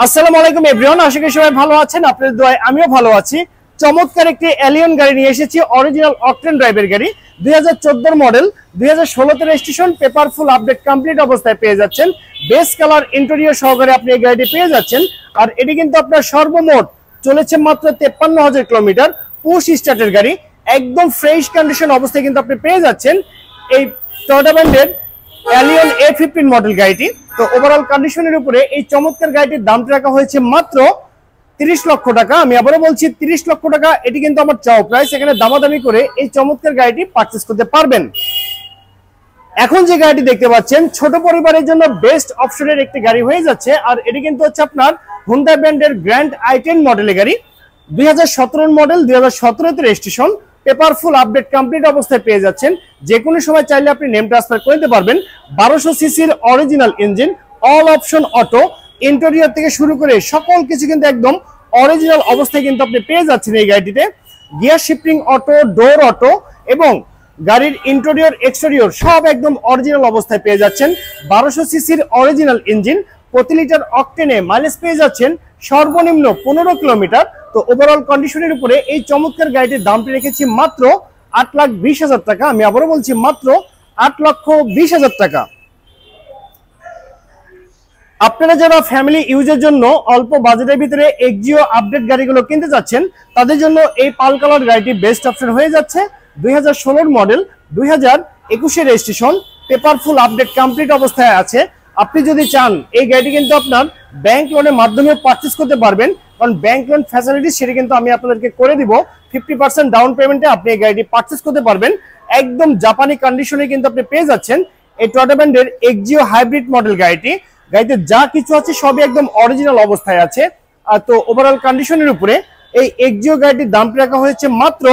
আসসালামু আলাইকুম এভরিওয়ান, আশা করি সবাই ভালো আছেন। আপনাদের দোয়ায় আমিও ভালো আছি। চমৎকার একটি এলিয়ন গাড়ি নিয়ে এসেছি, অরিজিনাল অকটেন ড্রাইভের গাড়ি, 2014 model, 2016 registration, paper full update complete অবস্থায় পেয়ে যাচ্ছেন। বেস কালার ইন্টেরিয়র সহকারে আপনি এই গাড়িটি পেয়ে যাচ্ছেন। আর এটি কিন্তু আপনার সর্বমোট চলেছে মাত্র 53,000 কিলোমিটার, পুশ স্টার্টের গাড়ি, একদম ফ্রেশ কন্ডিশন অবস্থায় কিন্তু আপনি পেয়ে যাচ্ছেন এই টয়োটা ব্র্যান্ডের এলিয়ন A15 মডেল গাড়িটি। তো ওভারঅল কন্ডিশনের উপরে এই চমৎকার গাড়িটির দামটা রাখা হয়েছে মাত্র 30 লক্ষ টাকা। আমি আবারও বলছি 30 লক্ষ টাকা, এটি কিন্তু আমার চাও প্রাইস। এখানে দামাদামি করে এই চমৎকার গাড়িটি পারচেজ করতে পারবেন। এখন যে গাড়িটি দেখতে পাচ্ছেন ছোট পরিবারের জন্য বেস্ট অপশনের একটি গাড়ি হয়ে যাচ্ছে। আর এটি কিন্তু হচ্ছে আপনার হুন্ডা ব্র্যান্ডের গ্র্যান্ড i10 মডেলের গাড়ি, 2017 model, 2017 registration, paper full update complete অবস্থায় পেয়ে যাচ্ছেন। যে কোনো সময় চাইলে আপনি নেম ট্রান্সফার করে নিতে পারবেন। 1200 সিসির original engine, all option auto, interior থেকে শুরু করে সকল কিছু কিন্তু একদম অরিজিনাল অবস্থায় কিন্তু আপনি পেয়ে যাচ্ছেন এই গাড়িটিতে। Gear shifting auto, door auto এবং গাড়ির ইন্টেরিয়র এক্সটেরিয়র সব একদম অরিজিনাল অবস্থায় পেয়ে যাচ্ছেন। 1200 সিসির অরিজিনাল ইঞ্জিন, প্রতি লিটার অকটেনে মাইলেজ পেয়ে যাচ্ছেন সর্বনিম্ন 15 কিলোমিটার। তো ওভারঅল কন্ডিশনের উপরে এই চমৎকার গাড়িটির দামটি রেখেছি মাত্র 8,20,000 টাকা। আমি আবারও বলছি মাত্র 8,20,000 টাকা। আপনারা যারা ফ্যামিলি ইউজের জন্য অল্প বাজেটের ভিতরে এক্সিও আপডেট গাড়িগুলো কিনতে যাচ্ছেন, তাদের জন্য এই পাল কালার গাড়িটি বেস্ট অপশন হয়ে যাচ্ছে। 2016 model, 2021 registration, paper full update complete অবস্থায় আছে। আপনি যদি চান এই গাড়িটি কিন্তু আপনার ব্যাংক লোনের মাধ্যমে পারচেজ করতে পারবেন, কারণ ব্যাংক লোন ফ্যাসিলিটি সেটা কিন্তু আমি আপনাদেরকে করে দিব। 50% ডাউন পেমেন্টে আপনি এই গাড়িটি পারচেজ করতে পারবেন। একদম জাপানি কন্ডিশনে কিন্তু আপনি পেয়ে যাচ্ছেন এই টয়োটা ব্র্যান্ডের এক্সিও হাইব্রিড মডেল গাড়িটি। গাড়িতে যা কিছু আছে সবই একদম অরিজিনাল অবস্থায় আছে। আর তো ওভারঅল কন্ডিশনের উপরে এই এক্সিও গাড়িটির দাম রাখা হয়েছে মাত্র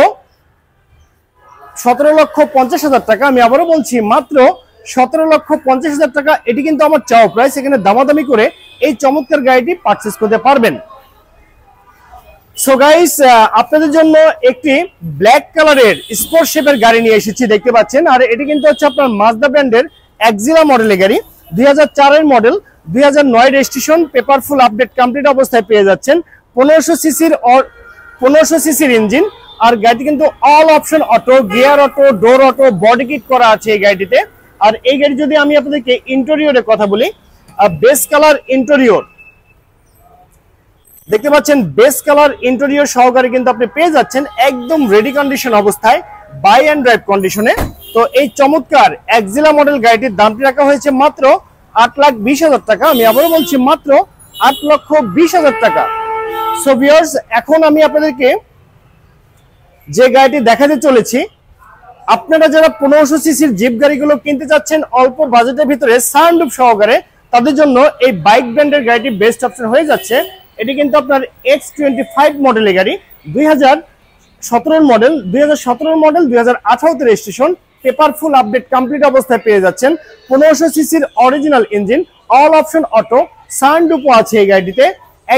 17,50,000 টাকা। আমি আবারও বলছি মাত্র 17,50,000 টাকা। এটি কিন্তু আমার চাও প্রাইস। এখানে দামাদামি করে এই চমৎকার গাড়িটি পারচেজ করতে পারবেন। সো গাইস, আপনাদের জন্য একটি ব্ল্যাক কালারের স্পোর্ট শেপের গাড়ি নিয়ে এসেছি, দেখতে পাচ্ছেন। আর এটি কিন্তু হচ্ছে আপনার মাজদা ব্র্যান্ডের এক্সিলা মডেলের গাড়ি, 2004 model, 2009 registration, paper full update complete অবস্থায় পেয়ে যাচ্ছেন। 1500 সিসির ইঞ্জিন। আর গাড়িটি কিন্তু all option auto, gear auto, door auto, body kit করা আছে এই গাড়িটিতে। আর এই গাড়ি যদি আমি আপনাদেরকে ইন্টেরিয়রের কথা বলি, বেস কালার ইন্টেরিয়র দেখতে পাচ্ছেন, বেস কালার ইন্টেরিয়র সহকারে কিন্তু আপনি পেয়ে যাচ্ছেন একদম রেডি কন্ডিশন অবস্থায়, বাই অ্যান্ড ড্রাইভ কন্ডিশনে। তো এই চমৎকার এক্সিলা মডেল গাড়িটির দামটি রাখা হয়েছে মাত্র 8,20,000 টাকা। আমি আবারও বলছি মাত্র 8,20,000 টাকা। সো ভিউয়ার্স, এখন আমি আপনাদেরকে যে গাড়িটি দেখাতে চলেছি, আপনারা যারা 1500 সিসির জিপ গাড়িগুলো কিনতে চাচ্ছেন অল্প বাজেটের ভিতরে সানরুফ সহকারে, তাদের জন্য এই বাইক ব্র্যান্ডের গাড়িটি বেস্ট অপশন হয়ে যাচ্ছে। এটি কিন্তু আপনার X25 মডেলের গাড়ি, 2017 model, 2018 registration, paper full update complete অবস্থায় পেয়ে যাচ্ছেন। 1500 সিসির original engine, all option auto, সানরুফও আছে এই গাড়িটিতে।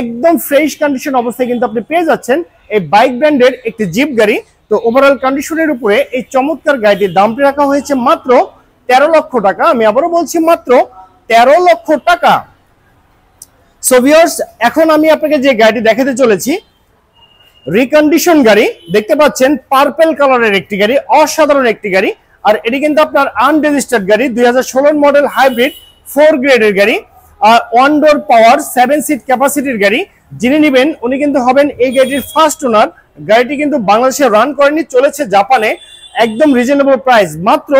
একদম ফ্রেশ কন্ডিশন অবস্থায় কিন্তু আপনি পেয়ে যাচ্ছেন এই বাইক ব্র্যান্ডের একটি জিপ গাড়ি। তো ওভারঅল কন্ডিশনের উপরে এই চমৎকার গাড়িটির দামটি রাখা হয়েছে মাত্র 13 লক্ষ টাকা। আমি আবারও বলছি মাত্র 13 লক্ষ টাকা। সো ভিউয়ার্স, এখন আমি আপনাকে যে গাড়িটি দেখাতে চলেছি, রিকন্ডিশন গাড়ি, দেখতে পাচ্ছেন পার্পল কালারের একটি গাড়ি, অসাধারণ একটি গাড়ি। আর এটি কিন্তু আপনার আনরেজিস্টার্ড গাড়ি, 2016 মডেল হাইব্রিড 4 গ্রেডের গাড়ি, আর 1 ডোর পাওয়ার 7 সিট ক্যাপাসিটির গাড়ি। যিনি নেবেন উনি কিন্তু হবেন এই গাড়িটির ফার্স্ট ওনার। গাড়িটি কিন্তু বাংলাদেশে রান করেনি, চলেছে জাপানে। একদম রিজনেবল প্রাইস, মাত্র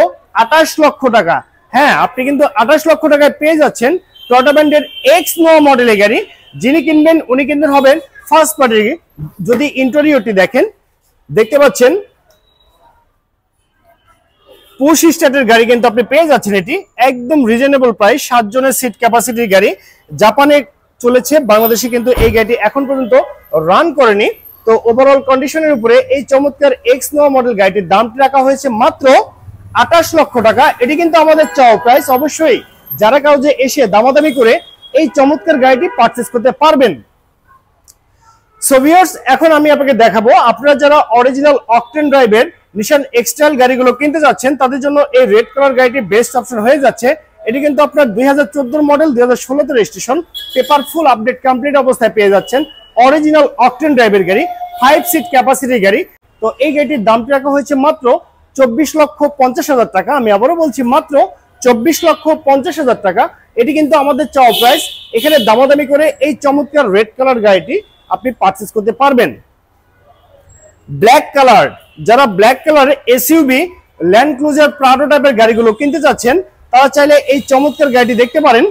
28 লক্ষ টাকা। হ্যাঁ, আপনি কিন্তু 28 লক্ষ টাকায় পেয়ে যাচ্ছেন টয়োটা ব্র্যান্ডের X-Nova মডেলের গাড়ি। যিনি কিনবেন উনি কিন্তু হবেন ফার্স্ট পার্টি। যদি ইন্টেরিয়রটি দেখেন, দেখতে পাচ্ছেন পুশ স্টার্টের গাড়ি কিন্তু আপনি পেয়ে যাচ্ছেন। এটি একদম রিজনেবল প্রাইস, 7 জনের সিট ক্যাপাসিটির গাড়ি, জাপানে চলেছে, বাংলাদেশে কিন্তু এই গাড়িটি এখন পর্যন্ত রান করেনি। তো ওভারঅল কন্ডিশনের উপরে এই চমৎকার X-Nova মডেল গাড়িটির দামটি রাখা হয়েছে মাত্র 28 লক্ষ টাকা। এটি কিন্তু আমাদের চাও প্রাইস। অবশ্যই যারা কাউকে এসে দামাদামি করে এই চমৎকার গাড়িটি পারচেজ করতে পারবেন। সো ভিউয়ার্স, এখন আমি আপনাকে দেখাবো, আপনারা যারা অরিজিনাল অকটেন ড্রাইভের নিশান এক্সটাইল গাড়িগুলো কিনতে যাচ্ছেন, তাদের জন্য এই রেড কালার গাড়িটি বেস্ট অপশন হয়ে যাচ্ছে। এটি কিন্তু আপনার 2014 model, 2016 registration, paper full update complete অবস্থায় পেয়ে যাচ্ছেন। অরিজিনাল অকটেন ড্রাইভের গাড়ি, 5 সিট ক্যাপাসিটির গাড়ি। তো এই গাড়িটির দামটি রাখা হয়েছে মাত্র 24,50,000 টাকা। আমি আবারও বলছি মাত্র 24,50,000 টাকা। এটি কিন্তু আমাদের চাওয়া প্রাইস। এখানে দামাদামি করে এই চমৎকার রেড কালার গাড়িটি আপনি পারচেজ করতে পারবেন। ব্ল্যাক কালার, যারা black colour SUV, land cruiser, Prado টাইপের গাড়িগুলো কিনতে চাচ্ছেন, তারা চাইলে এই চমৎকার গাড়িটি দেখতে পারেন।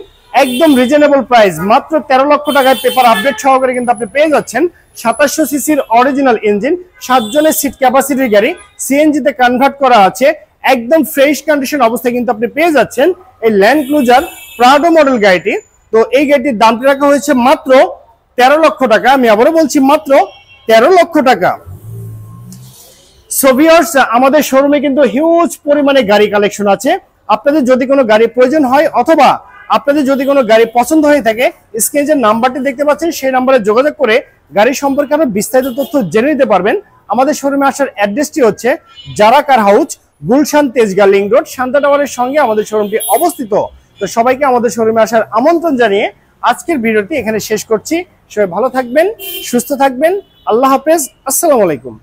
একদম রিজনেবল প্রাইস, মাত্র 13 লক্ষ টাকায় পেপার আপডেট সহকারে কিন্তু আপনি পেয়ে যাচ্ছেন। 2700 সিসির অরিজিনাল ইঞ্জিন, 7 জনের সিট ক্যাপাসিটির গাড়ি, সিএনজিতে কনভার্ট করা আছে, একদম ফ্রেশ কন্ডিশন অবস্থায় কিন্তু আপনি পেয়ে যাচ্ছেন এই ল্যান্ড ক্রুজার প্রাডো মডেল গাড়িটি। তো এই গাড়িটির দামটি রাখা হয়েছে মাত্র 13 লক্ষ টাকা। আমি আবারও বলছি মাত্র 13 লক্ষ টাকা। সো ভিউয়ার্স, আমাদের শোরুমে কিন্তু হিউজ পরিমাণে গাড়ি কালেকশন আছে। আপনাদের যদি কোনো গাড়ি প্রয়োজন হয় অথবা আপনাদের যদি কোনো গাড়ি পছন্দ হয়ে থাকে, স্ক্রিনে যে নাম্বারটি দেখতে পাচ্ছেন সেই নাম্বারে যোগাযোগ করে গাড়ি সম্পর্কে আরো বিস্তারিত তথ্য জেনে নিতে পারবেন। আমাদের শোরুমে আসার অ্যাড্রেসটি হচ্ছে Zara car house, Gulshan Tejgaon link road, Shanta টাওয়ারের সঙ্গে আমাদের শোরুমটি অবস্থিত। তো সবাইকে আমাদের শোরুমে আসার আমন্ত্রণ জানিয়ে আজকের ভিডিওটি এখানে শেষ করছি। সবাই ভালো থাকবেন, সুস্থ থাকবেন। আল্লাহ হাফেজ, আসসালামু আলাইকুম।